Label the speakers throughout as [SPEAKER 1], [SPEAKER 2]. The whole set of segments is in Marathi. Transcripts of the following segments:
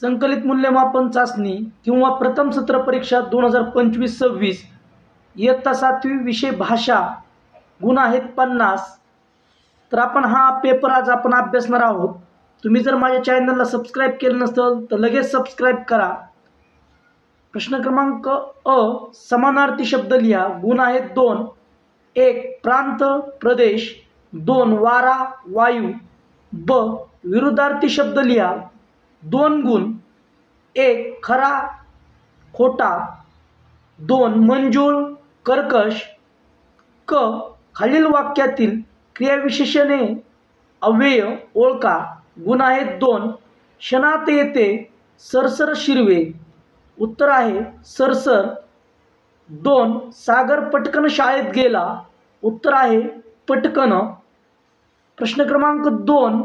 [SPEAKER 1] संकलित मूल्यमापन चाचणी किंवा प्रथम सत्र परीक्षा 2025-26 इयत्ता 7वी विषय भाषा गुण आहेत 50. तर आपण हा पेपर आज आपण अभ्यासणार आहोत. तुम्ही जर माझ्या चॅनलला सबस्क्राईब केलं नसेल तर लगेच सबस्क्राईब करा. प्रश्न क्रमांक अ, समानार्थी शब्द लिहा. गुण आहेत 2. 1 प्रांत प्रदेश, 2 वारा वायू. ब विरुद्धार्थी शब्द लिहा. 2 गुण. 1 खरा खोटा, 2 मंजूळ कर्कश. क खालील वाक्यातील क्रियाविशेषणे अव्यय ओळखा. गुण आहेत 2 क्षणात येते सरसर शिरवे. उत्तर आहे सरसर. 2 सागर पटकन शाळेत गेला. उत्तर आहे पटकन. प्रश्न क्रमांक 2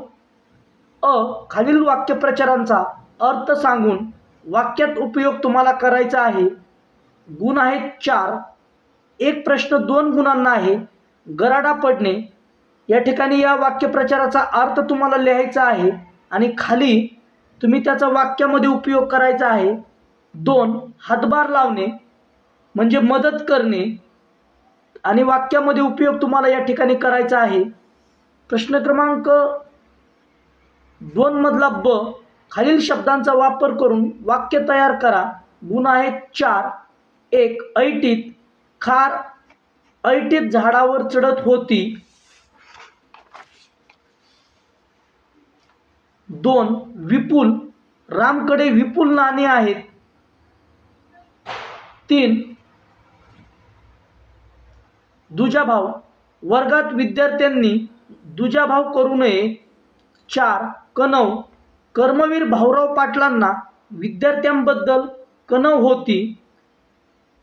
[SPEAKER 1] अ खालील वाक्यप्रचारांचा अर्थ सांगून वाक्यात उपयोग तुम्हाला करायचा आहे. गुण आहेत 4. एक प्रश्न 2 गुणांना आहे. गराडा पडणे. या ठिकाणी या वाक्यप्रचाराचा अर्थ तुम्हाला लिहायचा आहे आणि खाली तुम्ही त्याचा वाक्यामध्ये उपयोग करायचा आहे. 2 हातभार लावणे म्हणजे मदत करणे आणि वाक्यामध्ये उपयोग तुम्हाला या ठिकाणी करायचा आहे. प्रश्न क्रमांक 2 मधला ब खालील शब्दांचा वापर करून वाक्य तयार करा. गुण आहेत 4. 1 ऐटीत. खार ऐटीत झाडावर चढत होती. 2 विपुल रामकडे विपुल नाणी आहेत. 3 दुजाभाव वर्गात विद्यार्थ्यांनी दुजाभाव करू नये. 4 कणव कर्मवीर भाऊराव पाटलांना विद्यार्थ्यांबद्दल कणव होती.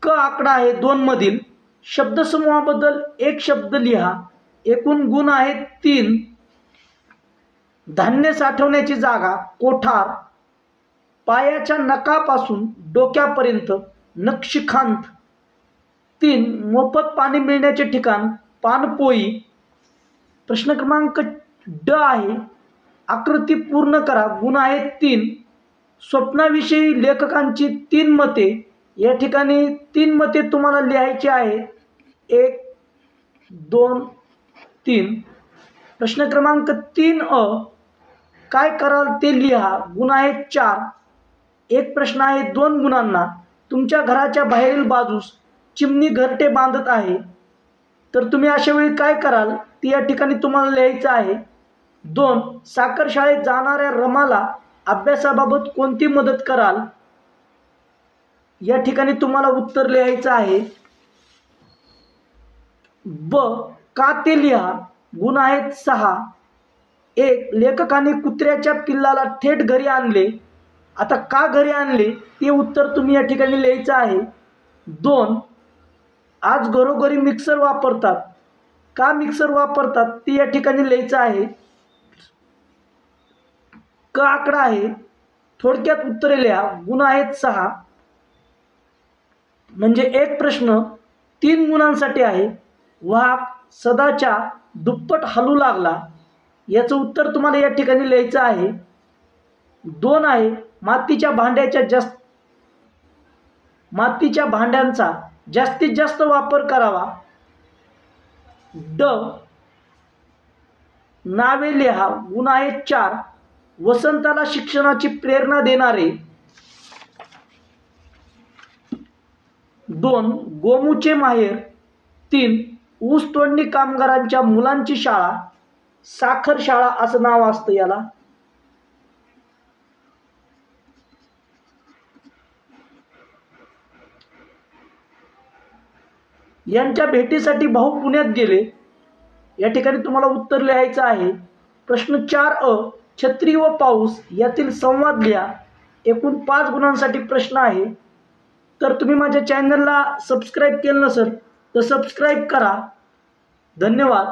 [SPEAKER 1] क आकडा आहे 2 मधील शब्दसमूहाबद्दल एक शब्द लिहा. एकूण गुण आहेत 3. धान्य साठवण्याची जागा कोठार. पायाच्या नखापासून डोक्यापर्यंत नक्षीकांत. 3 मोफत पाणी मिळण्याचे ठिकाण पानपोई. प्रश्न क्रमांक ड आहे आकृती पूर्ण करा. गुण आहेत 3. स्वप्नाविषयी लेखकांची 3 मते. या ठिकाणी 3 मते तुम्हाला लिहायची आहेत. 1 2 3. प्रश्न क्रमांक 3 अ काय कराल ते लिहा. गुण आहेत 4. एक प्रश्न आहे 2 गुणांना. तुमच्या घराच्या बाहेरील बाजूस चिमणी घरटे बांधत आहे. तर तुम्ही अशा वेळी काय कराल ते या ठिकाणी तुम्हाला लिहायचं आहे. 2 साखर शाळेत जाणाऱ्या रमाला अभ्यासाबाबत कोणती मदत कराल. या ठिकाणी तुम्हाला उत्तर लिहायचं आहे. ब का ते लिहा. गुण आहेत 6. 1 लेखकाने कुत्र्याच्या पिल्लाला थेट घरी आणले. आता का घरी आणले ते उत्तर तुम्ही या ठिकाणी लिहायचं आहे. 2 आज घरोघरी मिक्सर वापरतात. का मिक्सर वापरतात ते या ठिकाणी लिहायचं आहे. क आकडा आहे. थोडक्यात उत्तरे लिहा. गुण आहेत 6. म्हणजे एक प्रश्न 3 गुणांसाठी आहे. वाघ सदाच्या दुप्पट हलू लागला. याचं उत्तर तुम्हाला या ठिकाणी लिहायचं आहे. 2 आहे मातीच्या भांड्यांचा जास्तीत जास्त वापर करावा. ड नावे लिहा. गुण आहेत 4. वसंताला शिक्षणाची प्रेरणा देणारे. 2 गोमूचे माहेर. 3 ऊस तोडणी कामगारांच्या मुलांची शाळा. साखर शाळा असं नाव असतं याला. यांच्या भेटीसाठी भाऊ पुण्यात गेले. या ठिकाणी तुम्हाला उत्तर लिहायचं आहे. प्रश्न 4 अ छत्री व पाऊस यातील संवाद लिहा. एकूण 5 गुणांसाठी प्रश्न आहे. तर तुम्ही माझ्या चॅनलला सबस्क्राईब केलं नसेल तर सबस्क्राईब करा. धन्यवाद.